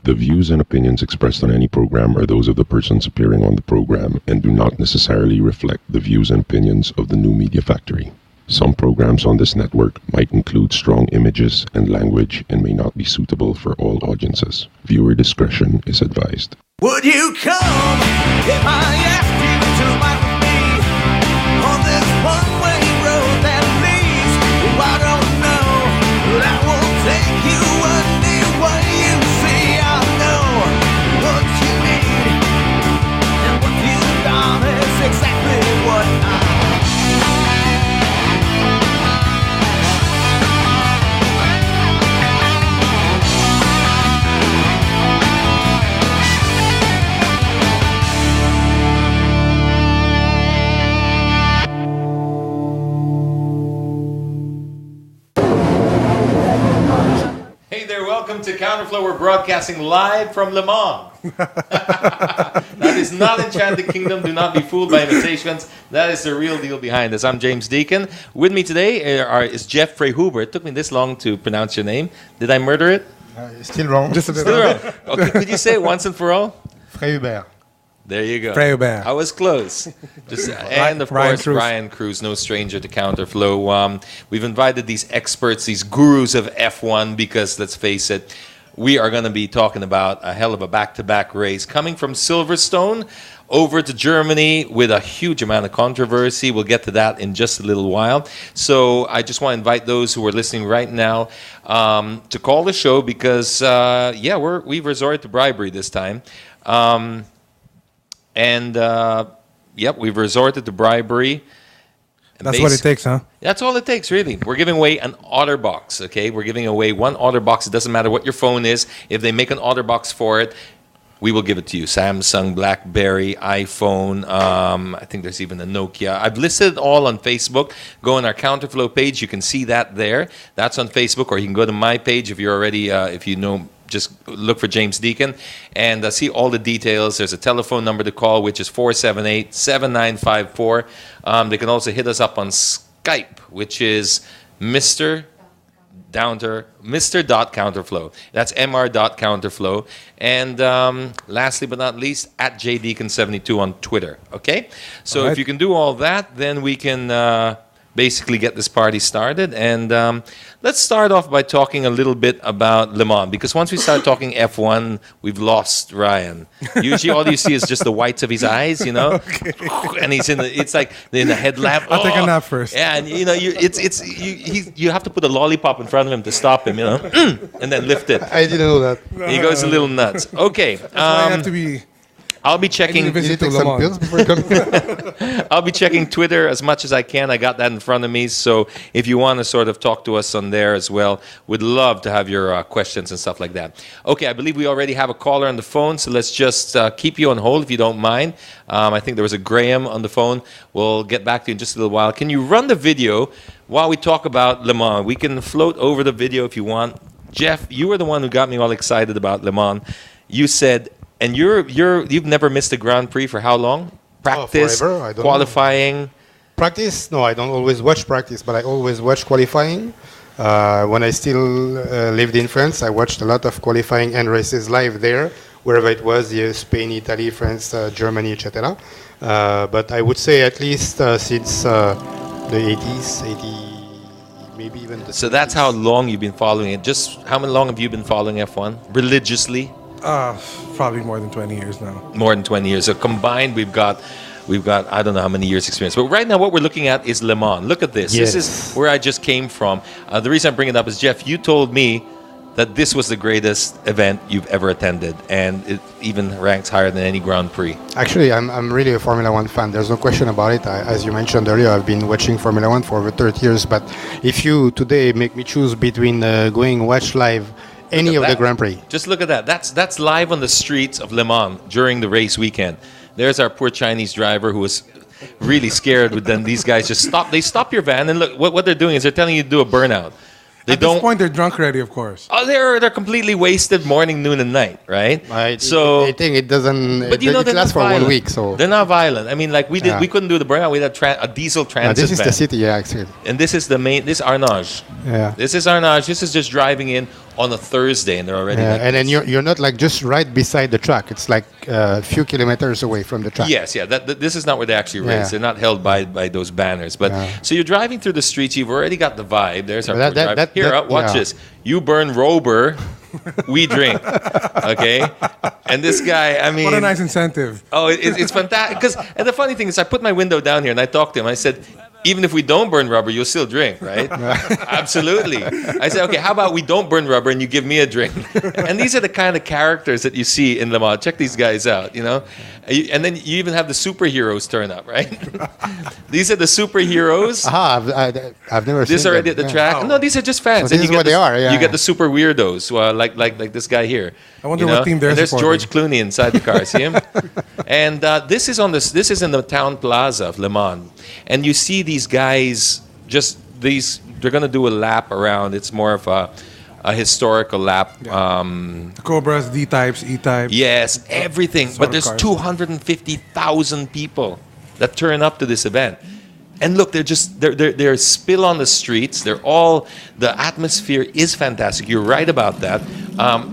The views and opinions expressed on any program are those of the persons appearing on the program and do not necessarily reflect the views and opinions of the New Media Factory. Some programs on this network might include strong images and language and may not be suitable for all audiences. Viewer discretion is advised. Would you come if I asked you to ride with me on this one-way road that leads? Oh, I don't know, but I will take you anywhere you see. I know what you need, and what you've got is exactly what I Welcome to Counterflow. We're broadcasting live from Le Mans. That is not Enchanted Kingdom. Do not be fooled by imitations. That is the real deal behind this. I'm James Deacon. With me today is Jeff Freihuber. It took me this long to pronounce your name. Did I murder it? Still wrong. Just a bit still wrong. Okay, could you say it once and for all? Freihuber. There you go. Freihuber. I was close. And of course, Ryan Cruz, no stranger to Counterflow. We've invited these experts, these gurus of F1, because let's face it, we are going to be talking about a hell of a back-to-back race coming from Silverstone over to Germany with a huge amount of controversy. We'll get to that in just a little while. So I just want to invite those who are listening right now to call the show because, we've resorted to bribery this time. We've resorted to bribery. That's what it takes, huh? That's all it takes, really. We're giving away an OtterBox, okay? We're giving away one OtterBox. It doesn't matter what your phone is. If they make an OtterBox for it, we will give it to you. Samsung, BlackBerry, iPhone. I think there's even a Nokia. I've listed it all on Facebook. Go on our Counterflow page. You can see that there. That's on Facebook, or you can go to my page if you're already, if you know. Just look for James Deacon and see all the details. There's a telephone number to call, which is 478-7954. They can also hit us up on Skype, which is Mr.Counterflow. That's Mr.Counterflow. And lastly but not least, at JDeacon72 on Twitter. Okay? So right. If you can do all that, then we can basically get this party started. And let's start off by talking a little bit about Le Mans, because once we start talking F1, we've lost Ryan. Usually all you see is just the whites of his eyes, you know? Okay. And he's it's like in the headlamp. I'll take a nap first. Yeah, and you know, you have to put a lollipop in front of him to stop him, you know? And then lift it. I didn't know that. He goes a little nuts. Okay. I have to be... I'll be checking. I'll be checking Twitter as much as I can. I got that in front of me. So if you want to sort of talk to us on there as well, we'd love to have your questions and stuff like that. Okay, I believe we already have a caller on the phone, so let's just keep you on hold if you don't mind. I think there was a Graham on the phone. We'll get back to you in just a little while. Can you run the video while we talk about Le Mans? We can float over the video if you want. Jeff, you were the one who got me all excited about Le Mans. You said. And you've never missed a Grand Prix for how long? Practice, forever. I don't qualifying. know. Practice? No, I don't always watch practice, but I always watch qualifying. When I still lived in France, I watched a lot of qualifying and races live there, wherever it was, Spain, Italy, France, Germany, etc. But I would say at least since the 80s, maybe even the 70s. That's how long you've been following it. Just how long have you been following F1 religiously? Probably more than 20 years now. More than 20 years. So combined, we've got I don't know how many years experience. But right now what we're looking at is Le Mans. Look at this. Yes. This is where I just came from. The reason I'm bringing it up is, Jeff, you told me that this was the greatest event you've ever attended, and it even ranks higher than any Grand Prix. Actually, I'm really a Formula One fan. There's no question about it. As you mentioned earlier, I've been watching Formula One for over 30 years. But if you today make me choose between going watch live any of the Grand Prix. Just look at that. That's live on the streets of Le Mans during the race weekend. There's our poor Chinese driver who was really scared. Then these guys just stop. They stop your van, and look what they're doing is they're telling you to do a burnout. At this point, they're drunk already, of course. Oh, they're completely wasted morning, noon, and night, right? I think it doesn't. But you know, it lasts for 1 week, so they're not violent. I mean, like we couldn't do the burnout. We had a diesel transit. This is the city, yeah, actually. And this is the main. This is Arnage. Yeah. This is Arnage. This is just driving in. on a Thursday, and they're already. Like and then you're not like just right beside the track. It's like a few kilometers away from the track. Yes, yeah. This is not where they actually race. Yeah. They're not held by those banners. But so you're driving through the streets. You've already got the vibe. There's our driver. Here, watch this. You burn Rober, we drink. Okay, and this guy. I mean, What a nice incentive. oh, it's fantastic. And the funny thing is, I put my window down here and I talked to him. I said, even if we don't burn rubber, you'll still drink, right? Absolutely. I said, okay, how about we don't burn rubber and you give me a drink? And these are the kind of characters that you see in Le Mans. Check these guys out, you know? And then you even have the superheroes turn up, right? These are the superheroes. I've never seen This already at the track. No, these are just fans. So this is what they are, yeah. You get the super weirdos, like this guy here. I wonder what team they're and there's supporting. George Clooney inside the car. See him? And this is in the town plaza of Le Mans, and you see these guys. They're going to do a lap around. It's more of a historical lap. Cobras, D-types, E-types. Yes, everything. But there's cars. 250,000 people that turn up to this event. And look, they're spill on the streets. The atmosphere is fantastic. You're right about that.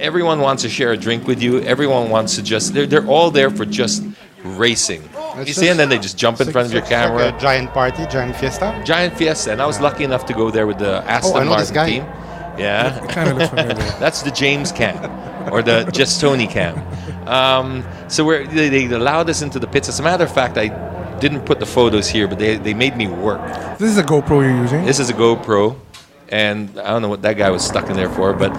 Everyone wants to share a drink with you. Everyone wants to they're all there for just racing. You see, and then they just jump in front of your camera. Like a giant party, giant fiesta. Giant fiesta. And I was lucky enough to go there with the Aston know this Martin guy. team. Yeah. Kind of looks familiar. That's the James cam or the Gestoni cam. So they allowed us into the pits. As a matter of fact, I didn't put the photos here, but they made me work. This is a GoPro you're using? This is a GoPro, and I don't know what that guy was stuck in there for, but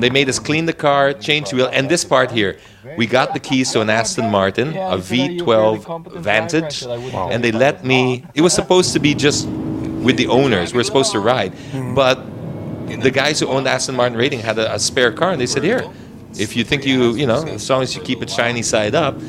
they made us clean the car, change the wheel, and this part here. We got the keys to an Aston Martin, a V12 Vantage, and they let me. It was supposed to be just with the owners. We're supposed to ride, but the guys who owned Aston Martin Rating had a spare car, and they said, "Here, if you think you know, as long as you keep it shiny side up,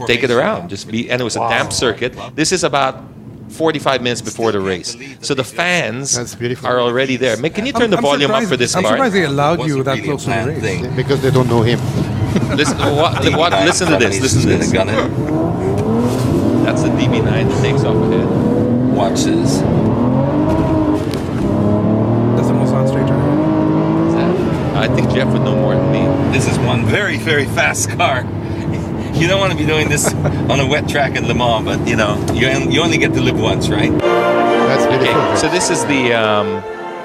take it around. Just be." And it was a damp circuit. This is about 45 minutes before the race, so the fans are already there. Can you turn the volume up for this I'm part? surprised they allowed you that close to the race. Because they don't know him. Listen, listen to this. Listen to this. That's the DB9 that takes off ahead. Watch this. That's the most on straight drive. I think Jeff would know more than me. This is one very, very fast car. You don't want to be doing this on a wet track in Le Mans, but you know, you only get to live once, right? That's beautiful. Okay, so this is the.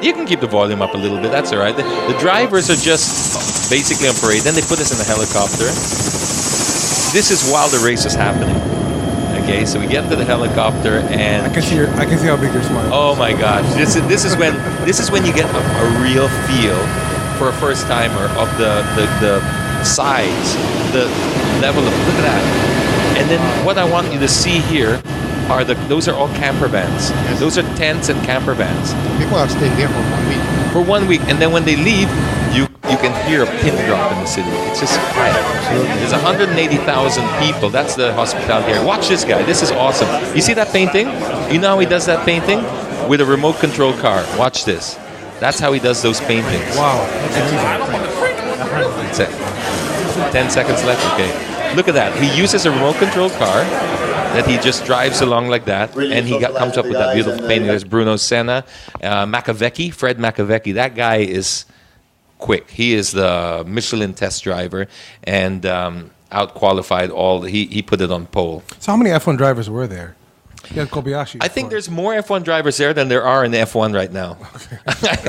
You can keep the volume up a little bit. That's all right. The drivers are just basically on parade. Then they put us in a helicopter. This is while the race is happening. Okay, so we get into the helicopter and I can see how big your smile. oh my gosh, this is when you get a real feel for a first timer of the size, the level of, look at that. And then what I want you to see here are those are all camper vans. Yes. Those are tents and camper vans People are staying there for 1 week. for 1 week, and then when they leave, you can hear a pin drop in the city. It's just quiet. There's 180,000 people. That's the hospitality here. Watch this guy. This is awesome. You see that painting? You know how he does that painting? With a remote control car. Watch this. That's how he does those paintings. Wow. That's amazing. That's it. 10 seconds left. Okay. Look at that. He uses a remote control car that he just drives along like that, and he comes up with that beautiful painting. There's Bruno Senna, Fred Macavecchi. That guy is quick. He is the Michelin test driver, and out-qualified all. He put it on pole. So how many F1 drivers were there? You had Kobayashi. I think there's more F1 drivers there than there are in F1 right now.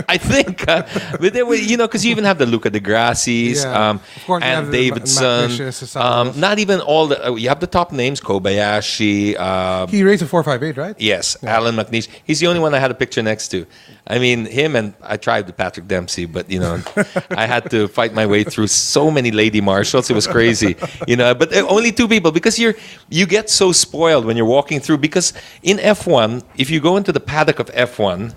I think, but they were, you know, because you even have the Luca de Grassis, Of course, you have and the Davidson. Matt Not even all the. You have the top names: Kobayashi. He raced a 458, right? Yes, Alan McNeish. He's the only one I had a picture next to. I mean, him, and I tried with Patrick Dempsey, but you know, I had to fight my way through so many lady marshals. It was crazy, you know. But only two people, because you get so spoiled when you're walking through. Because in F1, if you go into the paddock of F1,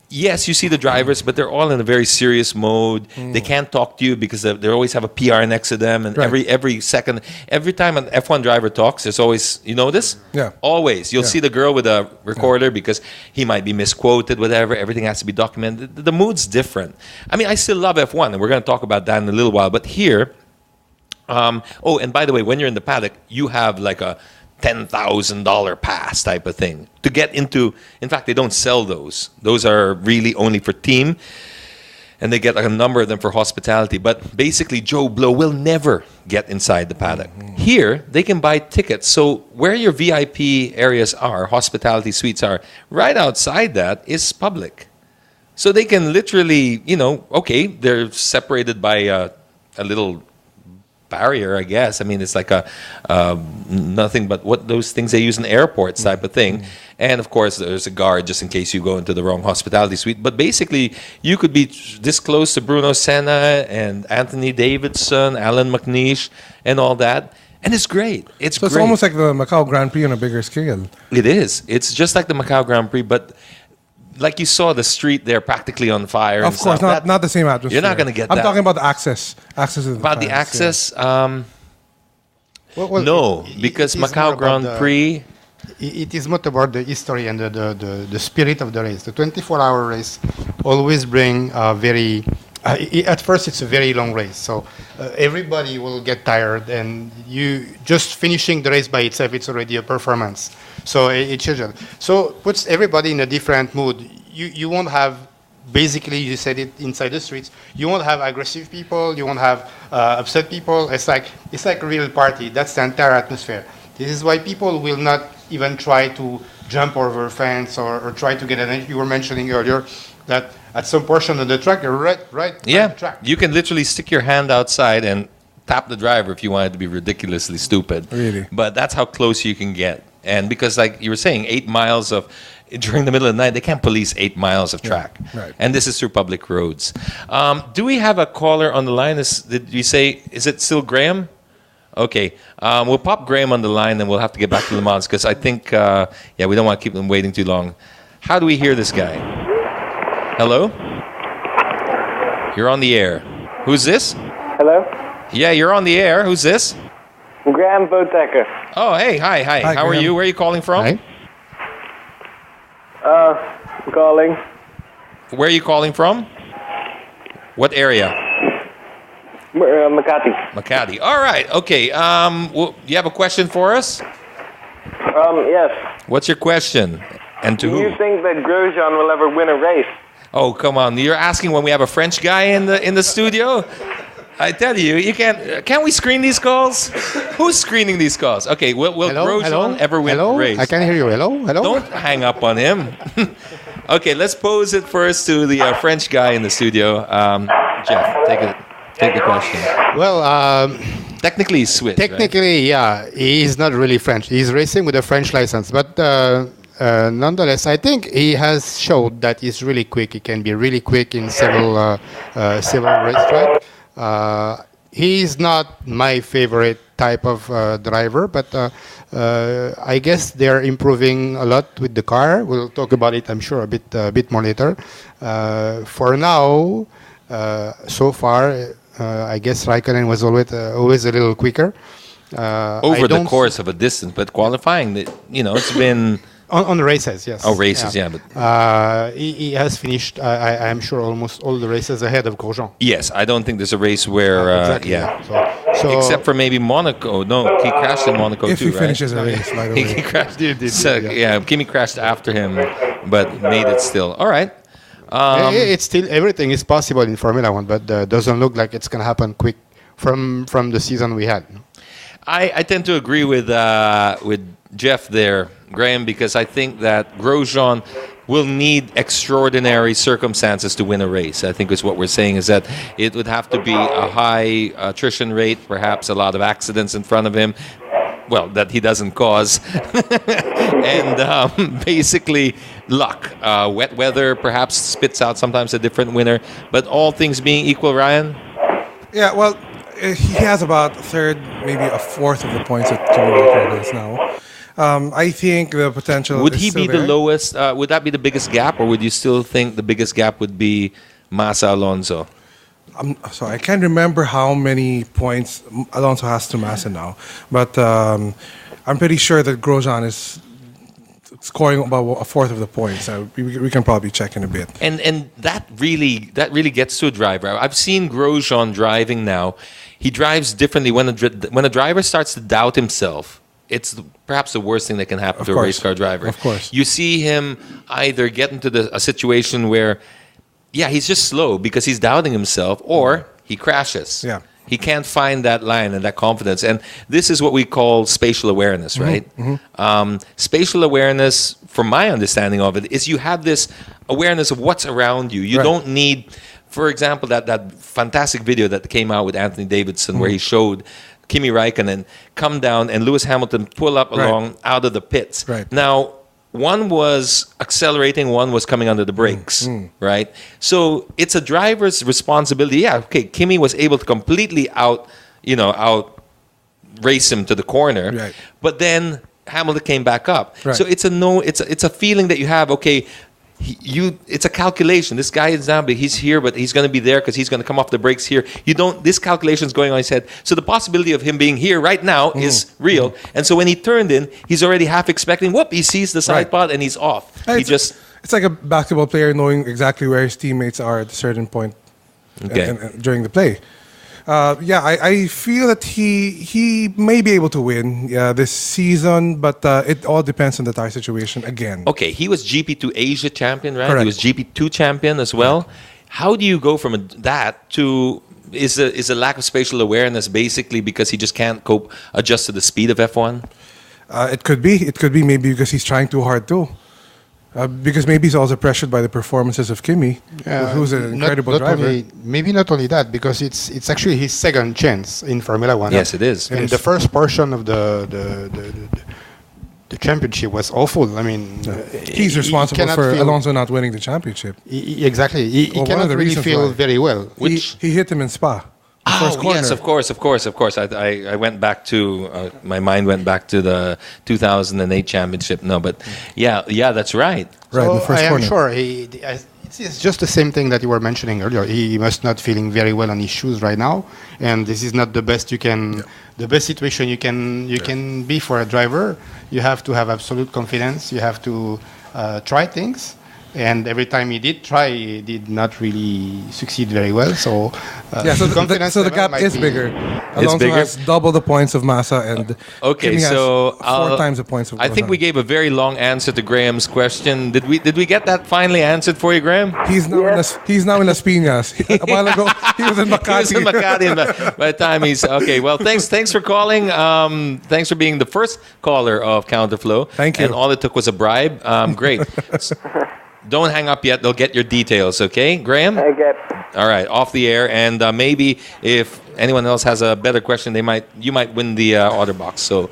yes, you see the drivers, but they're all in a very serious mode. They can't talk to you because they always have a PR next to them, and Right. every time an F1 driver talks, there's always, you know this? Yeah. Always. You'll Yeah. see the girl with a recorder because he might be misquoted, whatever. Everything has to be documented. The mood's different. I mean, I still love F1, and we're going to talk about that in a little while. But here, and by the way, when you're in the paddock, you have like a $10,000 pass type of thing to get into. In fact, they don't sell those. Those are really only for team, and they get like a number of them for hospitality. But basically, Joe Blow will never get inside the paddock. Here, they can buy tickets. So where your VIP areas are, hospitality suites are, right outside that is public. So they can literally, okay, they're separated by a little barrier, I guess. I mean, it's like a nothing but what those things they use in airports type of thing. And of course, there's a guard just in case you go into the wrong hospitality suite. But basically, you could be this close to Bruno Senna and Anthony Davidson, Alan McNeish, and all that. And it's great. It's So it's almost like the Macau Grand Prix on a bigger scale. It is. It's just like the Macau Grand Prix, but like you saw the street there practically on fire. Of course, not the same atmosphere. You're not going to get I'm that. talking about the access. Access to the About the fans, access, Well, no, it- because it is more Macau about Grand the- Prix. It is not about the history and the spirit of the race. The 24-hour race always bring very. At first, it's a very long race, so everybody will get tired, and you just finishing the race by itself, it's already a performance. So it changes. So puts everybody in a different mood. You won't have. Basically, you said it inside the streets. You won't have aggressive people. You won't have upset people. It's like a real party. That's the entire atmosphere. This is why people will not even try to jump over a fence or try to get an. You were mentioning earlier that at some portion of the track, you're right Yeah, on the track. you can literally stick your hand outside and tap the driver if you wanted to be ridiculously stupid. Really? But that's how close you can get. And because, like you were saying, 8 miles of during the middle of the night, they can't police 8 miles of track. right. And this is through public roads. Do we have a caller on the line? Did you say, is it still Graham? Okay. We'll pop Graham on the line, and we'll have to get back to Le Mans because I think, we don't want to keep them waiting too long. How do we hear this guy? Hello? You're on the air. Who's this? Hello? Yeah, you're on the air. Who's this? Graham Botecker. Oh, hey, hi. Hi, How are Graham. you? Where are you calling from? Hi. Calling. Where are you calling from? What area? Makati. Makati. All right. Okay. You have a question for us? Yes. What's your question? And to Do who? you think that Grosjean will ever win a race? Oh, come on. You're asking when we have a French guy in the studio? I tell you, you can't we screen these calls? Who's screening these calls? Okay, will Grosjean ever win a race? I can hear you. Hello? Don't hang up on him. Okay, let's pose it first to the French guy in the studio. Jeff, take the question. Well, Technically, he's Swiss. right? technically, yeah, he's not really French. He's racing with a French license, but nonetheless, I think he has showed that he's really quick. He can be really quick in several racetracks. He's not my favorite type of driver, but I guess they're improving a lot with the car. We'll talk about it, I'm sure, a bit more later. For now, so far, I guess Raikkonen was always a little quicker. Over the course of a distance, but qualifying, it's been on races, yes. Oh, races, yeah, but he has finished, I'm sure, almost all the races ahead of Grosjean. yes, I don't think there's a race where Exactly. So except for maybe Monaco. No, he crashed in Monaco If too, he right? finishes a race, by the He way. crashed. yeah. Yeah, Kimi crashed after him, but made it still. All right. it's still everything is possible in Formula One, but doesn't look like it's gonna happen quick from the season we had. I tend to agree with Jeff there, Graham, because I think that Grosjean will need extraordinary circumstances to win a race. I think is what we're saying is that it would have to be a high attrition rate, perhaps a lot of accidents in front of him. Well, that he doesn't cause. And basically luck. Wet weather perhaps spits out sometimes a different winner. But all things being equal, Ryan? Yeah, well, he has about a third, maybe a fourth of the points that Kimi Räikkönen is now. I think the potential Would is he still be the there. lowest? Would that be the biggest gap? Or would you still think the biggest gap would be Massa Alonso? So I can't remember how many points Alonso has to Massa now, but I'm pretty sure that Grosjean is scoring about a fourth of the points. We can probably check in a bit. And that really gets to a driver. I've seen Grosjean driving now. He drives differently when a driver starts to doubt himself. it's perhaps the worst thing that can happen Of to a course. race car driver. Of course. You see him either get into a situation where, yeah, he's just slow because he's doubting himself, or he crashes. Yeah. He can't find that line and that confidence. And this is what we call spatial awareness, right? Spatial awareness, from my understanding of it, is you have this awareness of what's around you. You Right. don't need, for example, that fantastic video that came out with Anthony Davidson where he showed Kimi Raikkonen come down and Lewis Hamilton pull up Right. along out of the pits. Right. Now, one was accelerating, one was coming under the brakes, right? So it's a driver's responsibility. Yeah, okay, Kimi was able to completely out race him to the corner, Right. but then Hamilton came back up. Right. So it's a feeling that you have. Okay, it's a calculation. This guy is down, but he's here, but he's going to be there because he's going to come off the brakes here. This calculation is going on in his head. So the possibility of him being here right now is real. And so when he turned in, he's already half expecting. Whoop! He sees the side Right. pod and he's off. It's like a basketball player knowing exactly where his teammates are at a certain point Okay. during the play. I feel that he may be able to win this season, but it all depends on the tire situation again. Okay, he was GP2 Asia champion, right? Correct. He was GP2 champion as well. How do you go from that to is a lack of spatial awareness basically because he just can't adjust to the speed of F1? It could be maybe because he's trying too hard too. Because maybe he's also pressured by the performances of Kimi, who's an incredible driver. Maybe not only that, because it's actually his second chance in Formula One. Yes, it is. And the first portion of the championship was awful. I mean, He's responsible for Alonso not winning the championship. Exactly. He Well, one of cannot the really reasons feel why. very well. He hit him in Spa. First corner. Yes, of course. I went back to my mind went back to the 2008 championship. No, but yeah, that's right. Right, in the first I am corner. sure it's just the same thing that you were mentioning earlier. He must not feeling very well on his shoes right now, and this is not the best the best situation you can be for a driver. You have to have absolute confidence. You have to try things. And every time he did try, he did not really succeed very well. So, So confidence the level gap might is be- bigger. Alonso bigger? has double the points of Massa, and Okay, Kimi has so 4 times the points of I think we Grosjean. gave a very long answer to Graham's question. Did we get that finally answered for you, Graham? He's now in Las Piñas. A while ago, he was in Makati. He was in Makati, and by the time he's okay. Well, thanks for calling. Thanks for being the first caller of Counterflow. Thank you. And all it took was a bribe. Great. Don't hang up yet. They'll get your details. Okay, Graham. Okay. All right, off the air, and maybe if anyone else has a better question, you might win the order box. So,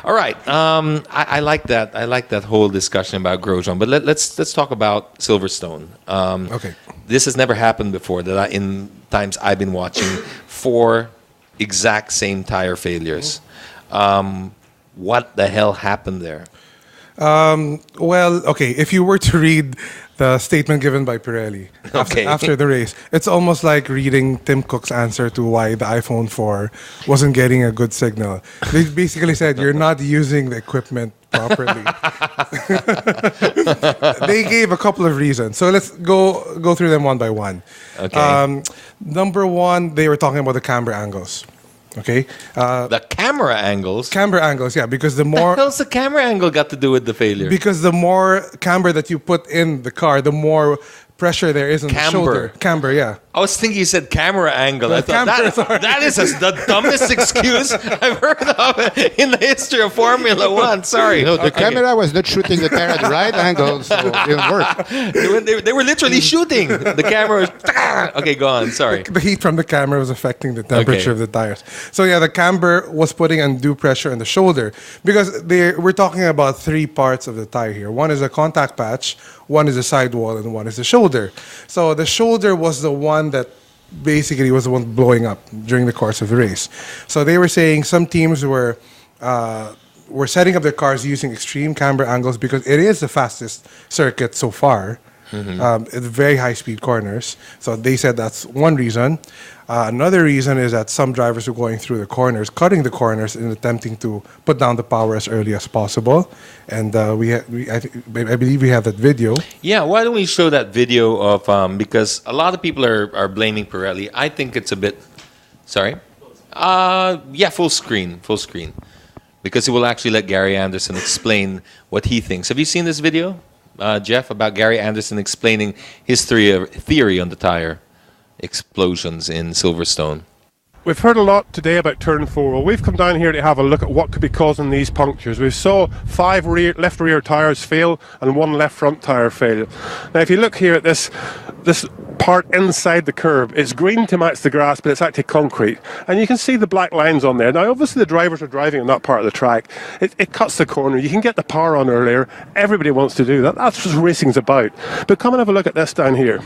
all right, I like that. I like that whole discussion about Grosjean. But let's talk about Silverstone. Okay. This has never happened before. In times I've been watching 4 exact same tire failures. What the hell happened there? Well, okay, if you were to read the statement given by Pirelli Okay. after the race, it's almost like reading Tim Cook's answer to why the iPhone 4 wasn't getting a good signal. They basically said, you're not using the equipment properly. They gave a couple of reasons. So let's go through them one by one. Okay. Number one, they were talking about the camber angles. Okay? The camera angles. Camber angles, yeah, because the What the more... hell's the camera angle got to do with the failure? Because the more camber that you put in the car, the more pressure there is on the Camber. shoulder. Camber, yeah. I was thinking you said camera angle. I thought camber, sorry. that is the dumbest excuse I've heard of in the history of Formula One. Sorry. No, the Okay. camera was not shooting the tire at the right angle, so it didn't work. They were literally shooting. The camera was... Okay, go on. Sorry. The heat from the camera was affecting the temperature Okay. of the tires. So yeah, the camber was putting undue pressure on the shoulder because we're talking about 3 parts of the tire here. One is a contact patch, one is the sidewall, and one is the shoulder. So the shoulder was the one that basically was the one blowing up during the course of the race. So they were saying some teams were setting up their cars using extreme camber angles because it is the fastest circuit so far. It's very high-speed corners. So they said that's one reason. Another reason is that some drivers were going through the corners, cutting the corners, and attempting to put down the power as early as possible. And I believe we have that video. Yeah, why don't we show that video of... because a lot of people are blaming Pirelli. I think it's a bit... Sorry? Yeah, full screen. because he will actually let Gary Anderson explain what he thinks. Have you seen this video, Jeff, about Gary Anderson explaining his theory on the tire explosions in Silverstone? We've heard a lot today about turn 4. Well, we've come down here to have a look at what could be causing these punctures. We saw 5 left rear tyres fail and 1 left front tyre fail. Now, if you look here at this part inside the curb, it's green to match the grass, but it's actually concrete. And you can see the black lines on there. Now, obviously, the drivers are driving on that part of the track. It cuts the corner. You can get the power on earlier. Everybody wants to do that. That's what racing's about. But come and have a look at this down here.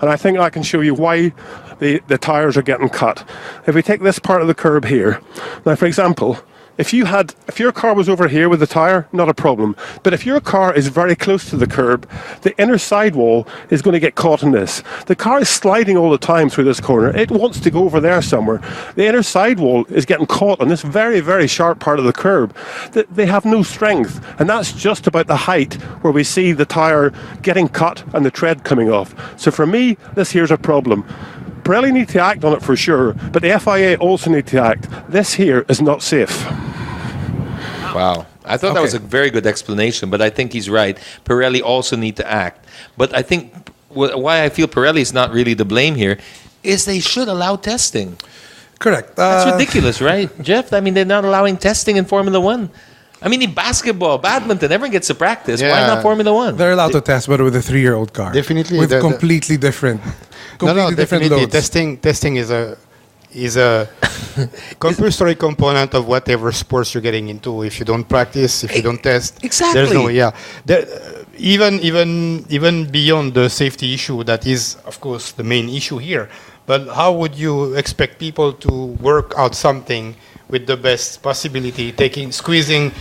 And I think I can show you why the tyres are getting cut. If we take this part of the curb here, now for example, if your car was over here with the tyre, not a problem. But if your car is very close to the curb, the inner sidewall is going to get caught in this. The car is sliding all the time through this corner. It wants to go over there somewhere. The inner sidewall is getting caught on this very, very sharp part of the curb. They have no strength. And that's just about the height where we see the tyre getting cut and the tread coming off. So for me, this here's a problem. Pirelli need to act on it for sure, but the FIA also need to act. This here is not safe. Wow. I thought that was a very good explanation, but I think he's right. Pirelli also need to act. But I think why I feel Pirelli is not really to blame here is they should allow testing. Correct. That's ridiculous, right, Jeff? I mean, they're not allowing testing in Formula One. I mean, in basketball, badminton, everyone gets to practice. Yeah. Why not Formula One? They're allowed to test, but with a 3-year-old car. Definitely. With completely different different definitely. loads. Testing is a compulsory component of whatever sports you're getting into. If you don't practice, if you don't test, exactly. There's no even beyond the safety issue, that is, of course, the main issue here. But how would you expect people to work out something with the best possibility, squeezing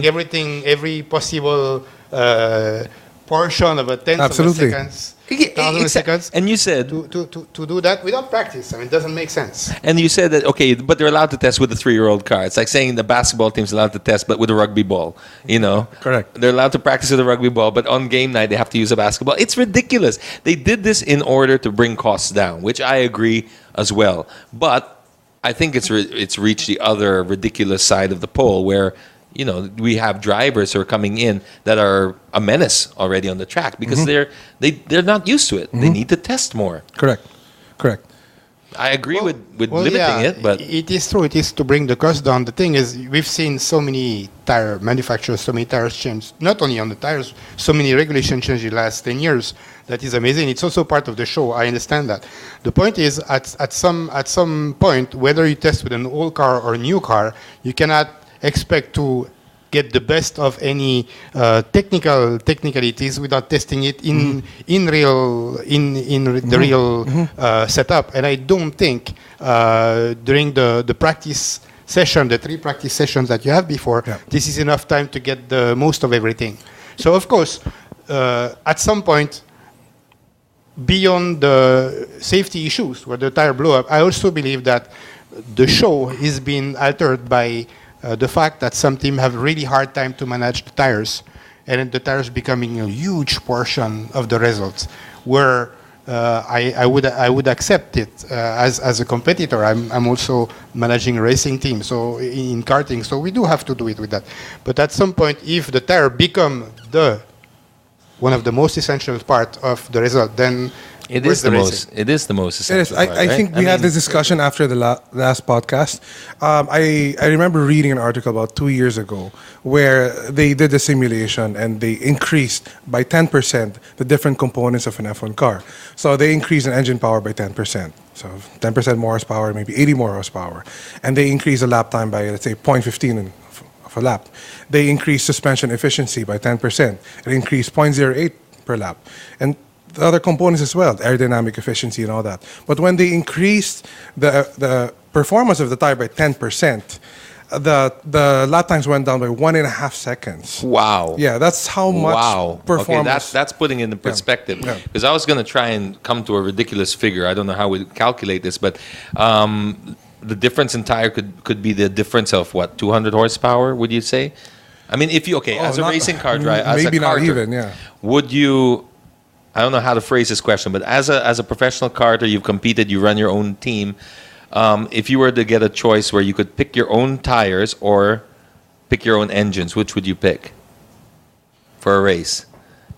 everything, every possible portion of a tenth of a seconds, thousand seconds, and you said to do that without practice. I mean, it doesn't make sense. And you said that but they're allowed to test with a 3-year-old car. It's like saying the basketball team's allowed to test, but with a rugby ball. Correct. They're allowed to practice with a rugby ball, but on game night they have to use a basketball. It's ridiculous. They did this in order to bring costs down, which I agree as well. But I think it's reached the other ridiculous side of the pole where, we have drivers who are coming in that are a menace already on the track because they're not used to it. They need to test more. Correct. I agree with limiting it, but it is true. It is to bring the cost down. The thing is, we've seen so many tire manufacturers, so many tires change. Not only on the tires, so many regulation changes in the last 10 years. That is amazing. It's also part of the show. I understand that. The point is, at some point, whether you test with an old car or a new car, you cannot expect to get the best of any technicalities without testing it in the real setup. And I don't think during the practice session, the 3 practice sessions that you have before, this is enough time to get the most of everything. So of course, at some point, beyond the safety issues where the tire blew up, I also believe that the show is being altered by the fact that some teams have really hard time to manage the tires, and the tires becoming a huge portion of the results. Where I would accept it as a competitor. I'm also managing a racing team, so in karting, so we do have to do it with that. But at some point, if the tire become one of the most essential part of the result, then it is the most essential part, I think we had this discussion after the last podcast. I remember reading an article about 2 years ago where they did a simulation and they increased by 10% the different components of an F1 car. So they increased an engine power by 10%. So 10% more horsepower, maybe 80 more horsepower. And they increased the lap time by, let's say, 0.15 of a lap. They increased suspension efficiency by 10%. It increased 0.08 per lap. And the other components as well, aerodynamic efficiency and all that. But when they increased the performance of the tire by 10%, the lap times went down by 1.5 seconds. Wow. Yeah, that's how much performance. Okay, that's putting it in perspective. Because I was going to try and come to a ridiculous figure. I don't know how we calculate this, but the difference in tire could be the difference of what, 200 horsepower, would you say? I mean, if you, as a racing car driver, as maybe a karter, not even, would you, I don't know how to phrase this question, but as a professional karter, you've competed, you run your own team. If you were to get a choice where you could pick your own tires or pick your own engines, which would you pick for a race?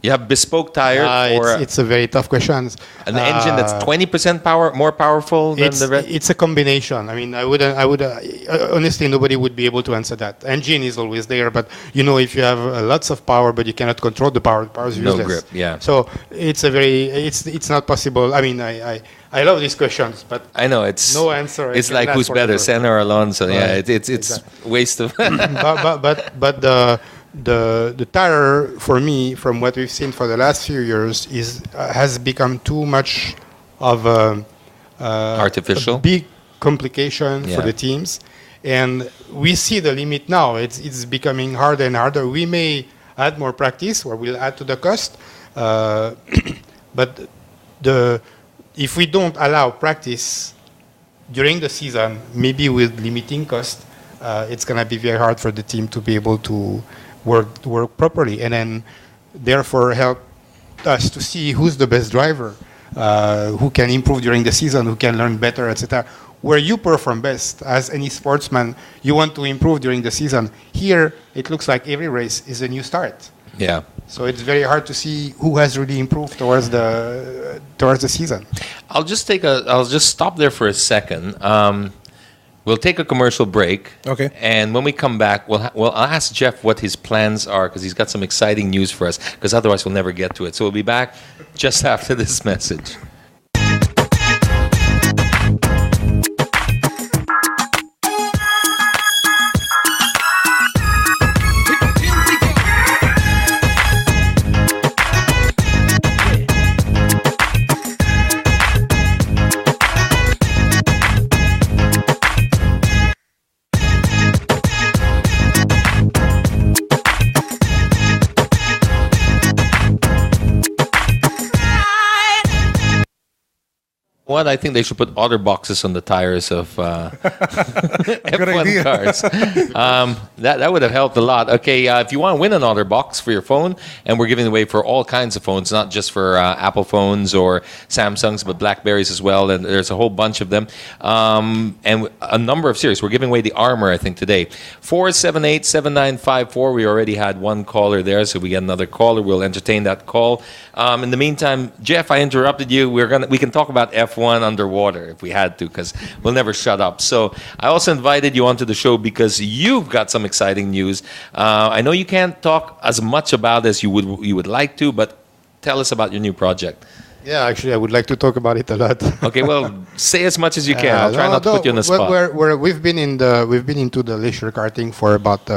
You have bespoke tire or it's a very tough question. an engine that's 20% more powerful than the rest? It's a combination. I mean, I would honestly, nobody would be able to answer that. Engine is always there, but if you have lots of power, but you cannot control the power is useless. No grip, yeah. So it's not possible. I mean, I love these questions, but I know it's no answer. It's like who's better, Senna or Alonso? Yeah, it's Exactly. waste of. but the tire, for me, from what we've seen for the last few years, has become too much of Artificial? a big complication Yeah. for the teams, and we see the limit now. It's becoming harder and harder. We may add more practice, or we'll add to the cost, but if we don't allow practice during the season, maybe with limiting cost, it's going to be very hard for the team to be able to work properly, and then therefore help us to see who's the best driver, who can improve during the season, who can learn better, etc. Where you perform best as any sportsman, you want to improve during the season. Here, it looks like every race is a new start. Yeah. So it's very hard to see who has really improved towards the season. I'll just stop there for a second. We'll take a commercial break. Okay. And when we come back, I'll ask Jeff what his plans are, because he's got some exciting news for us, because otherwise we'll never get to it. So we'll be back just after this message. What? I think they should put otter boxes on the tires of F1 idea. cars. That would have helped a lot. Okay, if you want to win an otter box for your phone, and we're giving away for all kinds of phones, not just for Apple phones or Samsungs, but Blackberries as well, and there's a whole bunch of them. And a number of series. We're giving away the Armor, I think, today. 478-7954. We already had one caller there, so we get another caller. We'll entertain that call. In the meantime, Jeff, I interrupted you. We can talk about F1 underwater if we had to, because we'll never shut up. So I also invited you onto the show because you've got some exciting news. I know you can't talk as much about as you would like to, but tell us about your new project. Yeah, actually, I would like to talk about it a lot. Okay, well, say as much as you can. I'll try not to put you on the spot. We've been into the leisure karting for about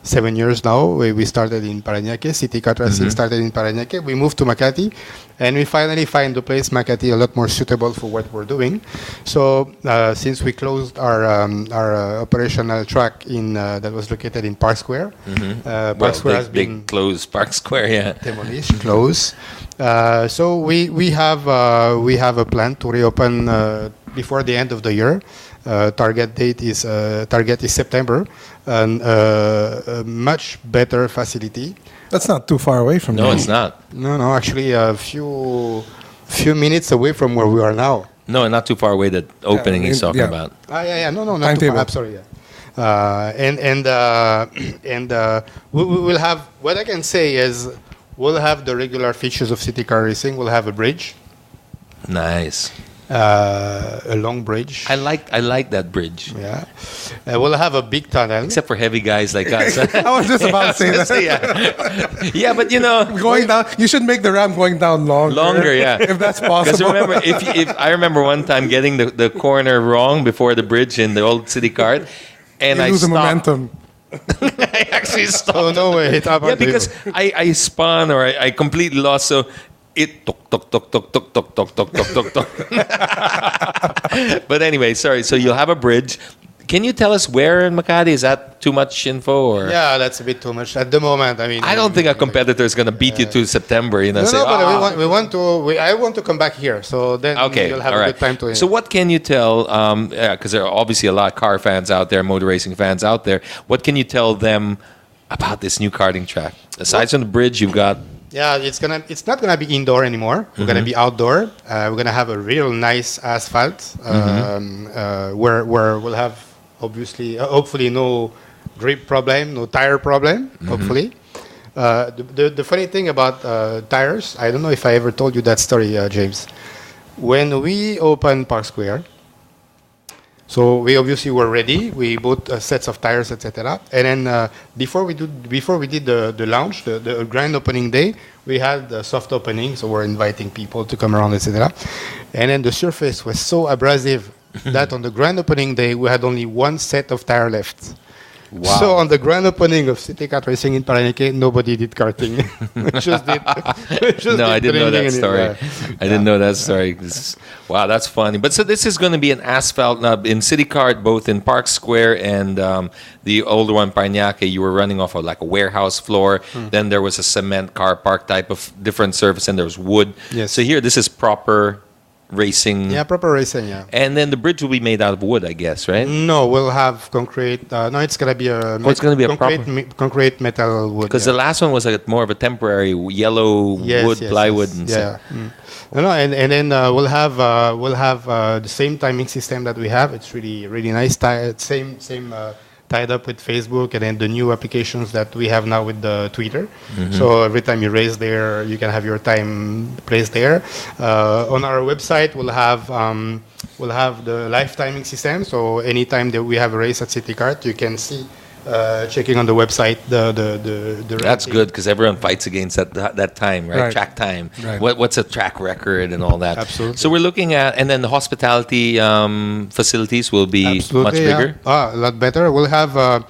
7 years now. We started in Parañaque. City Kart Racing started in Parañaque. We moved to Makati, and we finally find the place Makati a lot more suitable for what we're doing. So since we closed our operational track that was located in Park Square, Park Square has been closed. Park Square, yeah, demolished, closed. So we have a plan to reopen before the end of the year. Target is September, and a much better facility. That's not too far away from No, you. it's not. No, actually a few minutes away from where we are now. No, not too far away. That opening he's talking about. No, not too Timetable. far. I'm sorry. Yeah. We will have. What I can say is we'll have the regular features of City Kart Racing. We'll have a bridge. Nice. A long bridge. I like that bridge. Yeah. We'll have a big tunnel. Except for heavy guys like us. I was just about to say that. Yeah, but Going down, you should make the ramp going down longer. Longer, yeah. If that's Because possible. remember, if I remember one time getting the corner wrong before the bridge in the old City Kart, and you I lose the stopped. momentum. I actually stopped. Oh no way! It happened. Yeah, because I spun or I completely lost. So it tok tok tok tok tok tok tok tok tok tok tok. But anyway, sorry. So you'll have a bridge. Can you tell us where in Makati? Is that too much info? Or Yeah, that's a bit too much at the moment. I mean, I don't think a competitor is going to beat you to September. No, but I want to come back here. So then you'll have a good time to. So what can you tell? Because there are obviously a lot of car fans out there, motor racing fans out there. What can you tell them about this new karting track? Aside from the bridge, you've got. Yeah, it's not gonna be indoor anymore. We're gonna be outdoor. We're gonna have a real nice asphalt where we'll have hopefully no grip problem, no tire problem, hopefully. The funny thing about tires, I don't know if I ever told you that story, James. When we opened Park Square, so we obviously were ready. We bought sets of tires, etc. And then before we did the launch, the grand opening day, we had the soft opening. So we're inviting people to come around, etc. And then the surface was so abrasive that on the grand opening day, we had only one set of tire left. Wow. So on the grand opening of City Kart Racing in Pirelli, nobody did karting. We just did. I didn't know that story. I didn't know that story. Wow, that's funny. But so this is going to be an asphalt nub in City Kart, both in Park Square and the older one, Paranaque. You were running off of like a warehouse floor. Then there was a cement car park type of different surface, and there was wood. Yes. So here, this is proper racing. Yeah, proper racing, yeah. And then the bridge will be made out of wood, I guess, right? No, we'll have concrete. No, it's going to be a it's gonna be a concrete metal wood. Because the last one was more of a temporary yellow wood, plywood, and yeah. No, and then we'll have the same timing system that we have. It's really nice. Same tied up with Facebook, and then the new applications that we have now with the Twitter. So every time you race there, you can have your time placed there. On our website, we'll have the live timing system. So anytime that we have a race at City Kart, you can see. Checking on the website the That's ranking. good because everyone fights against that time, right? Track time. Right. What's a track record and all that. Absolutely. So we're looking at, and then the hospitality facilities will be much bigger. Yeah. A lot better. We'll have a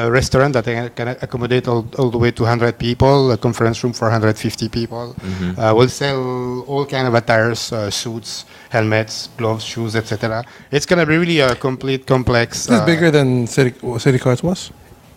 restaurant that can accommodate all the way to 100 people, a conference room for 150 people. We'll sell all kind of attires, suits, helmets, gloves, shoes, etc. It's going to be really a complete complex. This is bigger than City Kart was?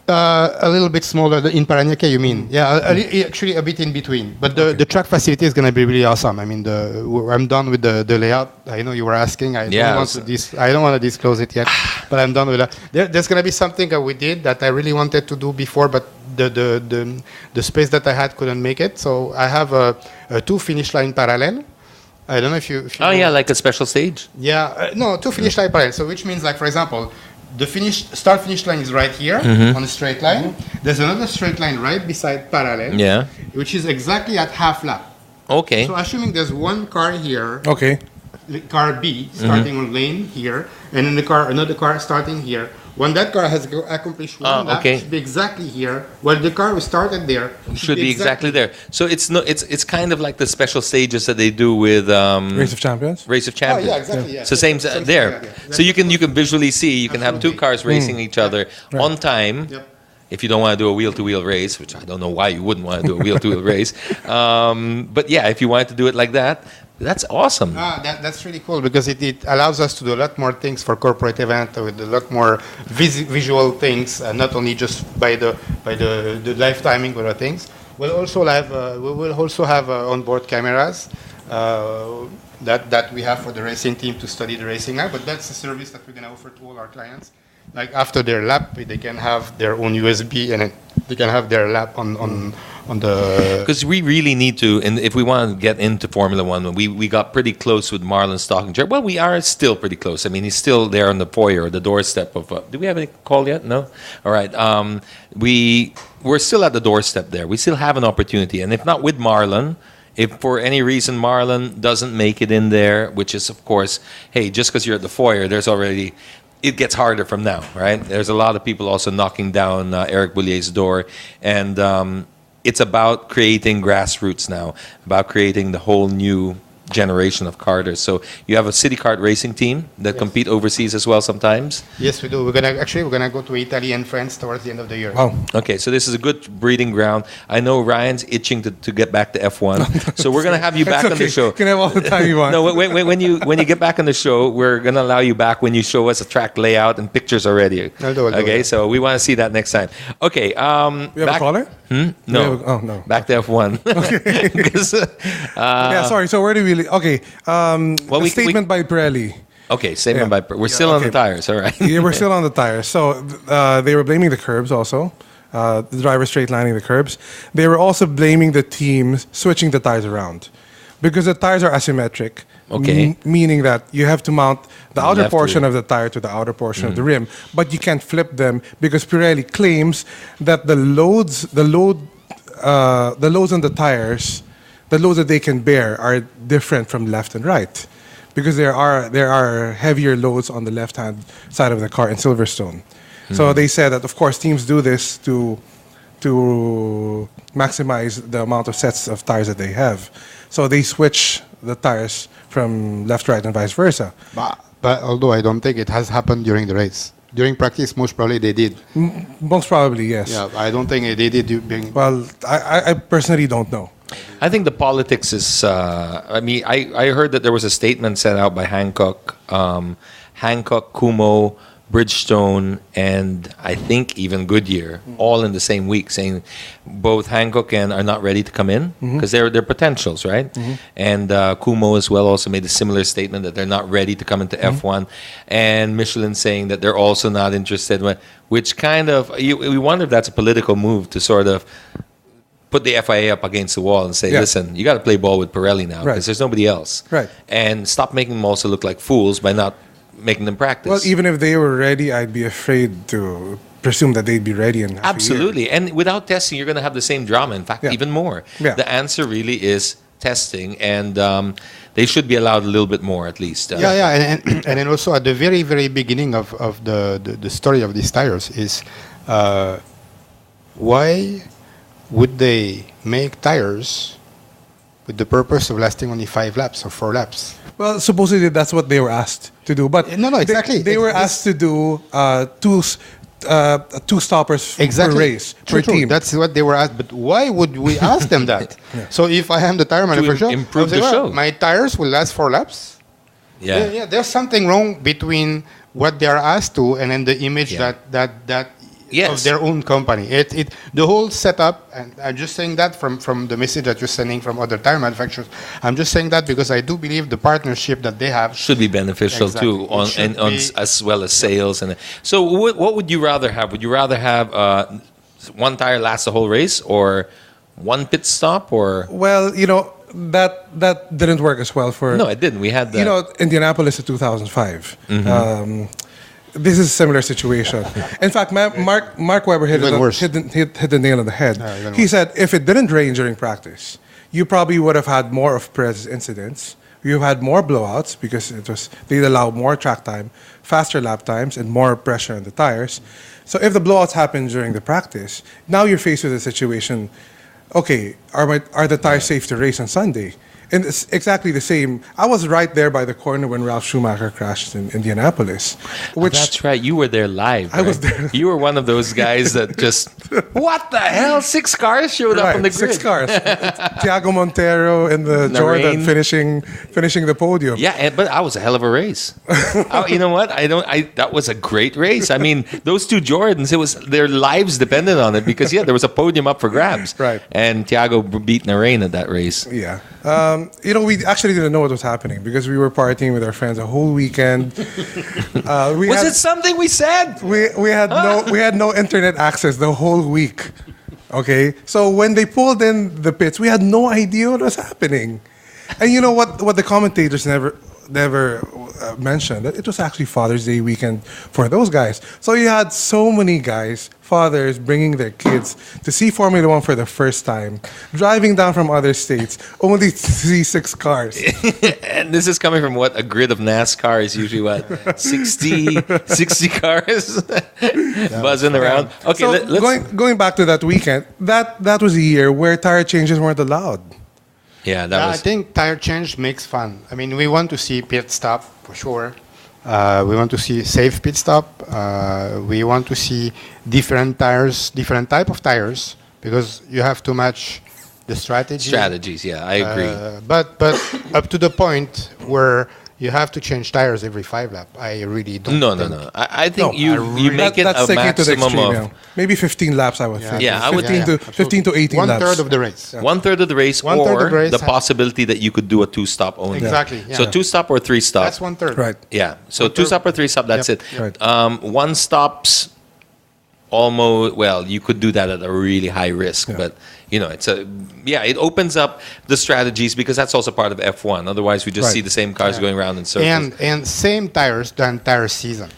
A little bit smaller in Paranaque, you mean? Yeah, actually a bit in between. But the track facility is going to be really awesome. I mean, I'm done with the layout. I know you were asking. I don't want to disclose it yet, but I'm done with that. There's going to be something that we did that I really wanted to do before, but the space that I had couldn't make it. So I have a 2 finish line parallel. I don't know if you Oh, yeah, like a special stage? Yeah, no, 2 finish line parallel. So which means, like, for example, the start-finish line is right here on a straight line. There's another straight line right beside parallel, which is exactly at half lap. Okay. So assuming there's one car here, car B starting on lane here, and then another car starting here. When that car has accomplished one lap, it should be exactly here. While the car was started there, should be exactly there. So it's kind of like the special stages that they do with Race of Champions. Race of Champions. Oh, yeah, exactly. Yeah. So same there. So you can visually see. You can have 2 cars racing each other on time. Yep. If you don't want to do a wheel-to-wheel race, which I don't know why you wouldn't want to do a wheel-to-wheel race, but yeah, if you wanted to do it like that, that's awesome. That's really cool because it allows us to do a lot more things for corporate event with a lot more visual things, not only just by the live timing but other things. We'll also have onboard cameras that we have for the racing team to study the racing app. But that's a service that we're going to offer to all our clients. Like after their lap, they can have their own USB and then they can have their lap on the. Because we really need to, and if we want to get into Formula One, we got pretty close with Marlon Stockinger. Well, we are still pretty close. I mean, he's still there on the foyer, the doorstep of. Do we have any call yet? No. All right. We're still at the doorstep there. We still have an opportunity, and if not with Marlon. If for any reason Marlon doesn't make it in there, which is of course, hey, just because you're at the foyer, it gets harder from now, right? There's a lot of people also knocking down Eric Boulier's door, and it's about creating grassroots now, about creating the whole new generation of karters. So you have a City Kart Racing team that compete overseas as well sometimes? Yes, we do. We're gonna go to Italy and France towards the end of the year. Oh. Okay, so this is a good breeding ground. I know Ryan's itching to get back to F1, so we're gonna have you back on the show. You can have all the time you want. No, when you get back on the show, we're gonna allow you back when you show us a track layout and pictures already. I'll do it. So we want to see that next time. Okay. We have a caller? No. No. Back to F1. Yeah, sorry. So where do we... Okay. A statement by Pirelli. Okay, statement by Pirelli. We're still on the tires, all right. Yeah, we're still on the tires. So they were blaming the curbs also. The driver straight lining the curbs. They were also blaming the teams switching the tires around. because the tires are asymmetric. Okay. Meaning that you have to mount the outer left portion rear. of the tire to the outer portion of the rim, but you can't flip them because Pirelli claims that the loads on the tires, the loads that they can bear are different from left and right, because there are heavier loads on the left hand side of the car in Silverstone. So they said that of course teams do this to maximize the amount of sets of tires that they have. So they switch the tires from left, right, and vice versa. But although I don't think it has happened during the race. During practice, most probably they did. Most probably, yes. Yeah, I don't think they did. Well, I personally don't know. I think the politics is. I heard that there was a statement sent out by Hankook, Kumo, Bridgestone, and I think even Goodyear, all in the same week, saying both Hankook and are not ready to come in because they're potentials, right? And Kumo as well also made a similar statement that they're not ready to come into F1, and Michelin saying that they're also not interested. Which kind of we wonder if that's a political move to sort of put the FIA up against the wall and say, listen, you got to play ball with Pirelli now because there's nobody else, Right. and stop making them also look like fools by not making them practice. Well, even if they were ready, I'd be afraid to presume that they'd be ready in half a year. Absolutely. And without testing, you're going to have the same drama. In fact, even more. Yeah. The answer really is testing, and they should be allowed a little bit more at least. And then also at the very, very beginning of the story of these tires is why would they make tires with the purpose of lasting only 5 laps or 4 laps? Well, supposedly that's what they were asked to do, but No, exactly. They were asked to do two stoppers per race per True. team. That's what they were asked. But why would we ask them that? So if I am the tire manufacturer, improve I would say, the show. my tires will last 4 laps. Yeah. There's something wrong between what they are asked to and then the image that of their own company. The whole setup, and I'm just saying that from the message that you're sending from other tire manufacturers. I'm just saying that because I do believe the partnership that they have Should be beneficial too, as well as sales. And so, what would you rather have? Would you rather have one tire last the whole race, or one pit stop, or Well, that didn't work as well for. no? It didn't. We had the Indianapolis in 2005. This is a similar situation. In fact, Mark Webber hit the nail on the head. He said if it didn't rain during practice, you probably would have had more of Perez's incidents. You had more blowouts because they'd allow more track time, faster lap times, and more pressure on the tires. So if the blowouts happen during the practice, now you're faced with a situation. Okay, are the tires safe to race on Sunday? And it's exactly the same. I was right there by the corner when Ralph Schumacher crashed in Indianapolis. That's right. You were there live. I was right? there. You were one of those guys that just, what the hell? 6 cars showed up on the grid. 6 cars. Thiago Montero and the Jordan finishing the podium. Yeah, but that was a hell of a race. You know what? That was a great race. I mean, those 2 Jordans, their lives depended on it because there was a podium up for grabs. Right. And Thiago beat Narain at that race. Yeah. We actually didn't know what was happening because we were partying with our friends a whole weekend. Was it something we said? We had no internet access the whole week. Okay, so when they pulled in the pits, we had no idea what was happening. And you know what the commentators never mentioned, that it was actually Father's Day weekend for those guys. So you had so many guys, fathers, bringing their kids to see Formula One for the first time, driving down from other states, only to see 6 cars. And this is coming from a grid of NASCAR is usually 60 cars buzzing around. Okay, So let's going back to that weekend, that was a year where tire changes weren't allowed. Yeah, I think tire change makes fun. I mean, we want to see pit stop for sure. We want to see safe pit stop. We want to see different tires, different type of tires, because you have to match the strategies. Yeah, I agree. But up to the point where you have to change tires every 5 laps, I really don't. No. I think you make it that's a taking it to the maximum extreme, of maybe 15 laps. I would think. Yeah, I would 15 to 18 laps. 1/3 of the race. 1/3 of the race, or the possibility that you could do a 2-stop only. Exactly. Yeah. So 2-stop or 3-stop. That's 1/3. Right. Yeah. So 2-stop or 3-stop. That's it. Right. 1 stops. almost, well, you could do that at a really high risk, but it opens up the strategies, because that's also part of F1. Otherwise, we just see the same cars going around in circles. And same tires the entire season.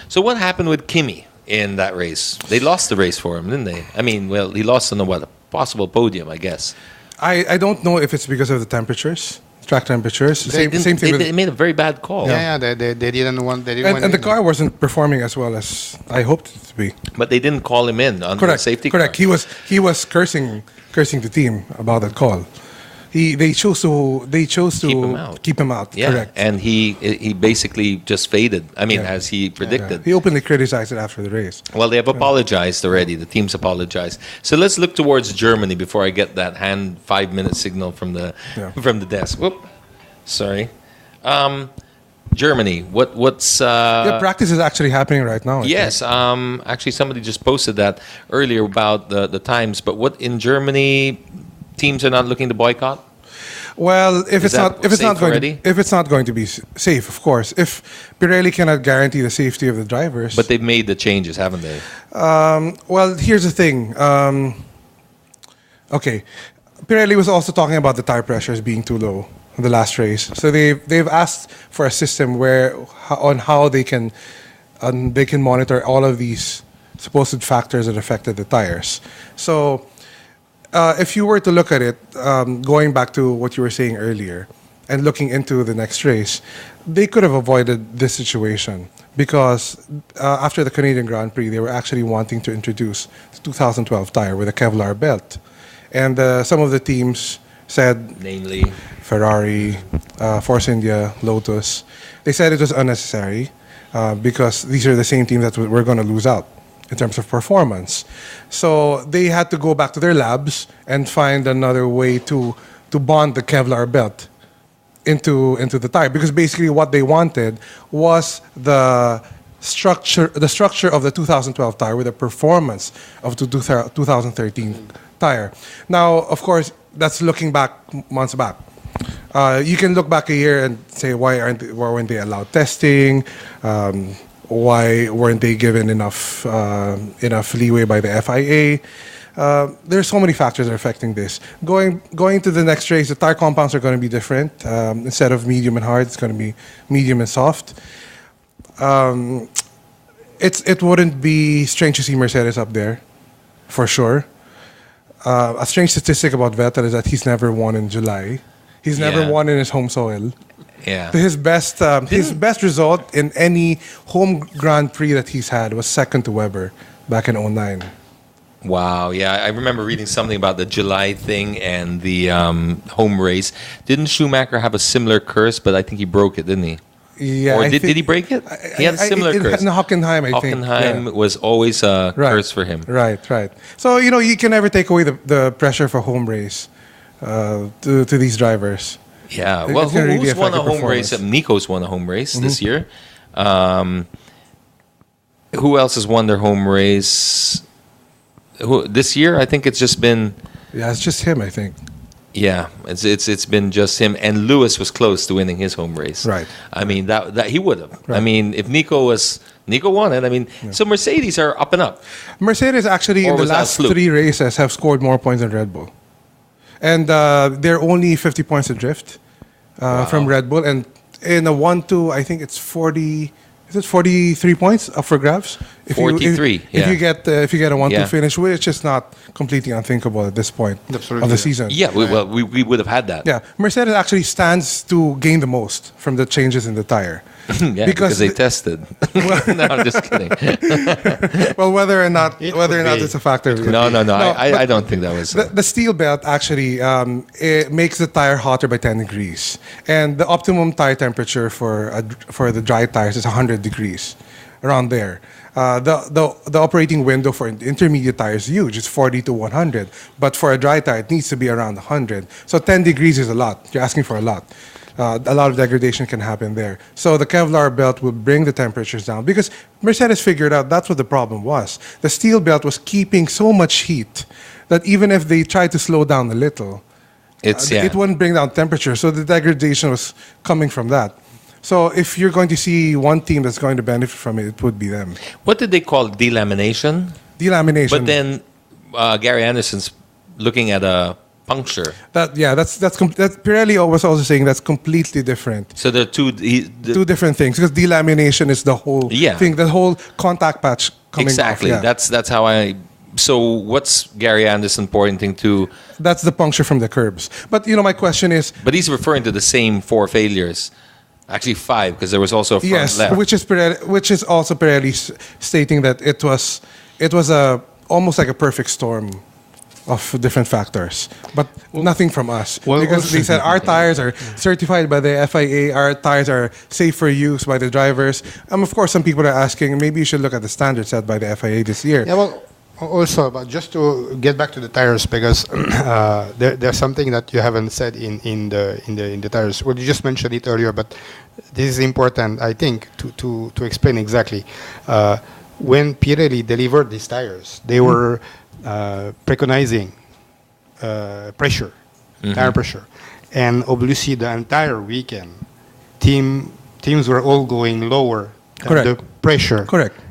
So what happened with Kimi in that race? They lost the race for him, didn't they? I mean, well, he lost on a possible podium, I guess. I don't know if it's because of the temperatures, track temperatures. Same thing. They made a very bad call. They didn't want. And the car wasn't performing as well as I hoped it to be. But they didn't call him in on the safety car. Correct. He was cursing the team about that call. They chose to keep him out. Yeah, correct. and he basically just faded. I mean, as he predicted. He openly criticized it after the race. Well, they have apologized already. The team's apologized. So let's look towards Germany before I get that 5-minute signal from the desk. Whoop, sorry. Germany. What's practice is actually happening right now. Yes. Actually, somebody just posted that earlier about the times. But what in Germany? Teams are not looking to boycott? Well, if it's not going to be safe, of course. If Pirelli cannot guarantee the safety of the drivers, but they've made the changes, haven't they? Well, here's the thing. Okay, Pirelli was also talking about the tire pressures being too low in the last race, so they've asked for a system how they can monitor all of these supposed factors that affected the tires. So. If you were to look at it, going back to what you were saying earlier, and looking into the next race, they could have avoided this situation because after the Canadian Grand Prix, they were actually wanting to introduce the 2012 tire with a Kevlar belt. And some of the teams said, namely Ferrari, Force India, Lotus, they said it was unnecessary because these are the same teams that we're going to lose out in terms of performance. So they had to go back to their labs and find another way to bond the Kevlar belt into the tire, because basically what they wanted was the structure of the 2012 tire with the performance of the 2013 tire. Now, of course, that's looking back months back. You can look back a year and say, why weren't they allowed testing? Why weren't they given enough leeway by the FIA? There's so many factors that are affecting this. Going to the next race, the tire compounds are going to be different. Instead of medium and hard, it's going to be medium and soft. It wouldn't be strange to see Mercedes up there, for sure. A strange statistic about Vettel is that he's never won in July. He's never won in his home soil. Yeah. His best result in any home Grand Prix that he's had was second to Webber back in 2009. Wow, yeah, I remember reading something about the July thing and the home race. Didn't Schumacher have a similar curse? But I think he broke it, didn't he? Yeah. Or did he break it? He had a similar curse. In Hockenheim, I think. Hockenheim was always a curse for him. Right. So, you can never take away the pressure for home race to these drivers. Yeah, well, who's won a home race? Nico's won a home race this year. Who else has won their home race? This year? I think it's just been... Yeah, it's just him, I think. Yeah, it's been just him. And Lewis was close to winning his home race. Right. I mean, that he would have. Right. I mean, if Nico won it. I mean, so Mercedes are up and up. Mercedes actually in the last 3 races have scored more points than Red Bull. And they're only 50 points adrift from Red Bull. And in a 1-2, I think it's 40... Is it 43 points up for grabs? 43, if you get a 1-2 finish, which is not completely unthinkable at this point of the season. Yeah, we would have had that. Yeah, Mercedes actually stands to gain the most from the changes in the tire. Yeah, because they tested. No, I'm just kidding. Well, whether or not it's a factor. No. I don't think that was. The steel belt actually it makes the tire hotter by 10 degrees, and the optimum tire temperature for the dry tires is 100 degrees, around there. The operating window for intermediate tires is huge. It's 40 to 100, but for a dry tire, it needs to be around 100. So 10 degrees is a lot. You're asking for a lot. A lot of degradation can happen there. So the Kevlar belt will bring the temperatures down because Mercedes figured out that's what the problem was. The steel belt was keeping so much heat that even if they tried to slow down a little, it wouldn't bring down temperature. So the degradation was coming from that. So if you're going to see one team that's going to benefit from it, it would be them. What did they call it? Delamination? Delamination. But then Gary Anderson's looking at a puncture. That Pirelli was also saying that's completely different. So there are two Different things, because delamination is the whole thing, the whole contact patch coming exactly. off. Yeah. That's how I. So what's Gary Anderson pointing to? That's the puncture from the curbs. But my question is. But he's referring to the same 4 failures. Actually 5, because there was also a front left. which is also Pirelli stating that it was almost like a perfect storm of different factors, but nothing from us, because they said our tires are certified by the FIA, our tires are safe for use by the drivers. Of course, some people are asking, maybe you should look at the standards set by the FIA this year. Yeah, well, also, but just to get back to the tires, because there's something that you haven't said in the tires. Well, you just mentioned it earlier, but this is important, I think, to explain exactly. When Pirelli delivered these tires, they were preconizing pressure, tire pressure, and obviously the entire weekend, teams were all going lower than the pressure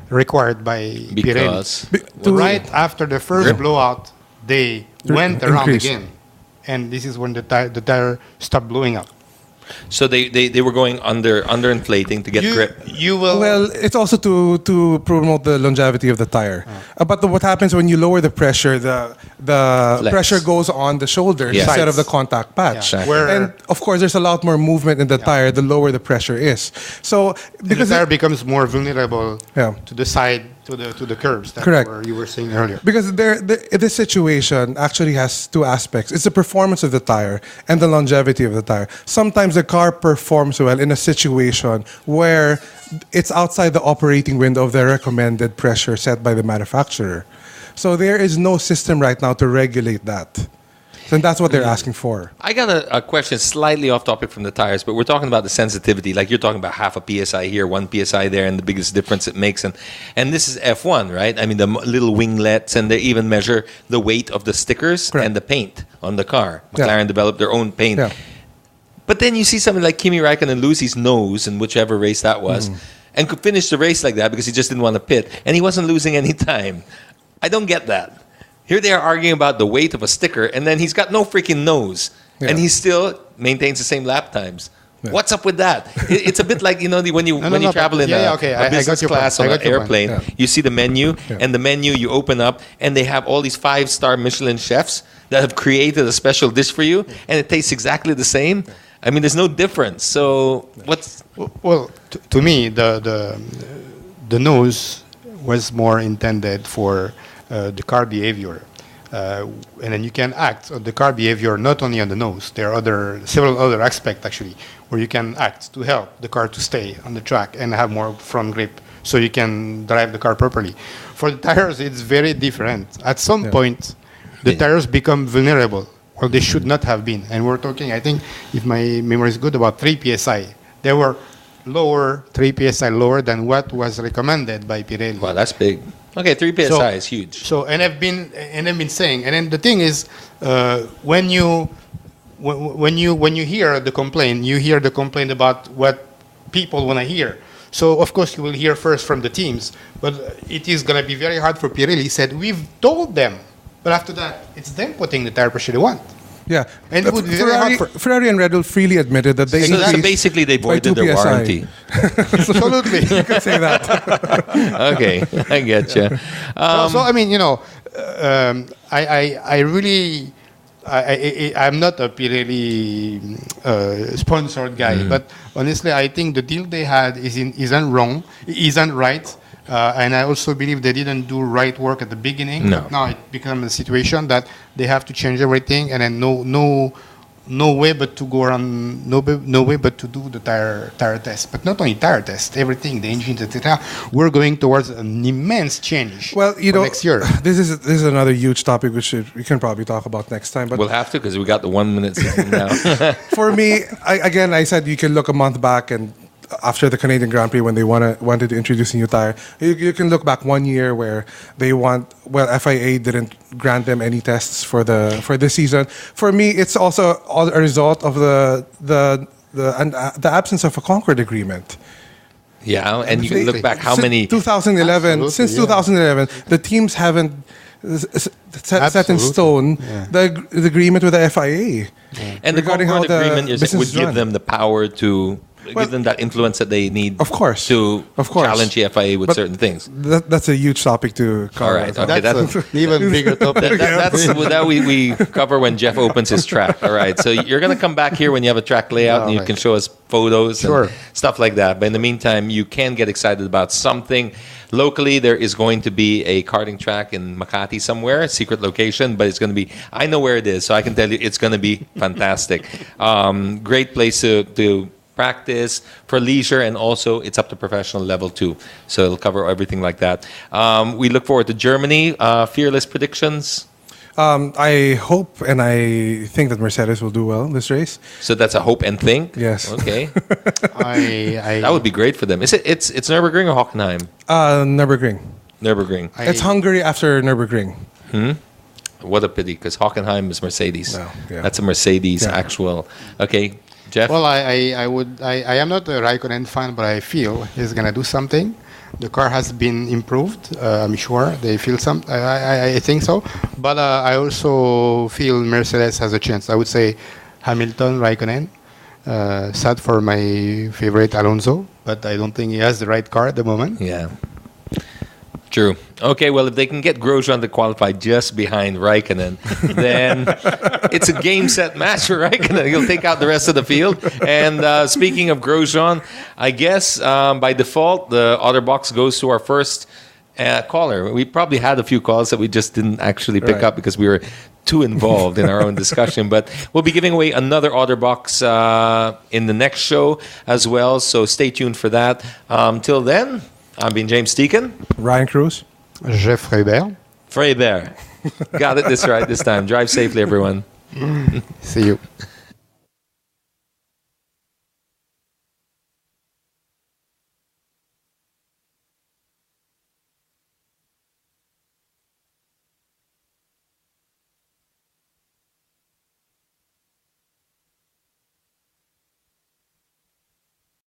required by Pirelli. Right after the first blowout, they went around again, and this is when the tire stopped blowing up. So they were going under-inflating to get grip. Well, it's also to promote the longevity of the tire. But what happens when you lower the pressure, the pressure goes on the shoulders instead of the contact patch. Yeah. And of course, there's a lot more movement in the tire the lower the pressure is. So because the tire becomes more vulnerable to the side, to the curves. That's what you were saying earlier. Because this situation actually has 2 aspects. It's the performance of the tire and the longevity of the tire. Sometimes the car performs well in a situation where it's outside the operating window of the recommended pressure set by the manufacturer. So there is no system right now to regulate that. And that's what they're asking for. I got a question slightly off topic from the tires, but we're talking about the sensitivity. Like you're talking about half a PSI here, 1 PSI there, and the biggest difference it makes. And this is F1, right? I mean, the little winglets, and they even measure the weight of the stickers and the paint on the car. McLaren developed their own paint. Yeah. But then you see something like Kimi Räikkönen lose his nose in whichever race that was, and could finish the race like that because he just didn't want to pit, and he wasn't losing any time. I don't get that. Here they are arguing about the weight of a sticker, and then he's got no freaking nose, and he still maintains the same lap times. Yeah. What's up with that? It's a bit like, when you travel in a business class on an airplane, you see the menu, and the menu you open up, and they have all these 5-star Michelin chefs that have created a special dish for you, and it tastes exactly the same. I mean, there's no difference. So what's... Well, to me, the nose was more intended for the car behavior. And then you can act on the car behavior not only on the nose. There are several other aspects, actually, where you can act to help the car to stay on the track and have more front grip so you can drive the car properly. For the tires, it's very different. At some point, the tires become vulnerable. Well, they should not have been. And we're talking, I think, if my memory is good, about 3 PSI. They were 3 PSI lower than what was recommended by Pirelli. Wow, that's big. Okay, 3 PSI is huge. So, and I've been saying, and then the thing is, when you hear the complaint about what people want to hear. So, of course, you will hear first from the teams, but it is going to be very hard for Pirelli. He said, we've told them. But after that, it's them putting the tire pressure they want. Yeah. And it would be very hard for... Ferrari and Red Bull freely admitted that they So basically they voided their warranty. Absolutely. You could say that. Okay, I get you. So, I mean, I really... I'm not a Pirelli sponsored guy, but honestly, I think the deal they had isn't wrong, isn't right. And I also believe they didn't do right work at the beginning. No. Now it becomes a situation that they have to change everything, and then no way but to go around, no way but to do the tire test. But not only tire test, everything, the engines, etc. We're going towards an immense change. Well, next year. This is another huge topic which we can probably talk about next time. But we'll have to, because we got the 1 minute system now. For me, I said you can look a month back, and after the Canadian Grand Prix, when they wanted to introduce a new tire, you can look back 1 year where FIA didn't grant them any tests for this season. For me, it's also a result of the absence of a Concord agreement. Yeah, and you can look back how Since many 2011, Absolutely, since yeah. 2011, the teams haven't set in Absolutely, stone yeah. the agreement with the FIA. and the regarding how Concord the agreement you're saying would business give run. them the power to give them that influence that they need. Of course. to Of course. challenge the FIA with But certain things. That's a huge topic to cover. All right, okay, That's an even bigger topic. That's that we cover when Jeff opens his track. All right, so you're gonna come back here when you have a track layout and you All can right. show us photos Sure. and stuff like that. But in the meantime, you can get excited about something. Locally, there is going to be a karting track in Makati somewhere, a secret location, but it's going to be. I know where it is, so I can tell you it's going to be fantastic. Great place to practice for leisure, and also it's up to professional level too. So it'll cover everything like that. We look forward to Germany. Fearless predictions. I hope and I think that Mercedes will do well this race. So that's a hope and think. Yes. Okay. I That would be great for them. Is it? It's Nürburgring or Hockenheim? Nürburgring. Nürburgring. It's Hungary after Nürburgring. What a pity, because Hockenheim is Mercedes. No, yeah. That's a Mercedes Yeah. actual. Okay, Jeff. Well, I am not a Raikkonen fan, but I feel he's gonna do something. The car has been improved. I'm sure they feel some. I think so. But I also feel Mercedes has a chance. I would say Hamilton, Raikkonen. Sad for my favorite Alonso, but I don't think he has the right car at the moment. Yeah. True. Okay, well, if they can get Grosjean to qualify just behind Raikkonen, then it's a game set match for Raikkonen. He'll take out the rest of the field. And speaking of Grosjean, I guess by default, the other box goes to our first caller. We probably had a few calls that we just didn't actually pick up because we were too involved in our own discussion. But we'll be giving away another Other Box in the next show as well. So stay tuned for that. Till then, I've been James Deacon. Ryan Cruz. Jeff Freihuber. Freihuber. Got it this right this time. Drive safely, everyone. See you.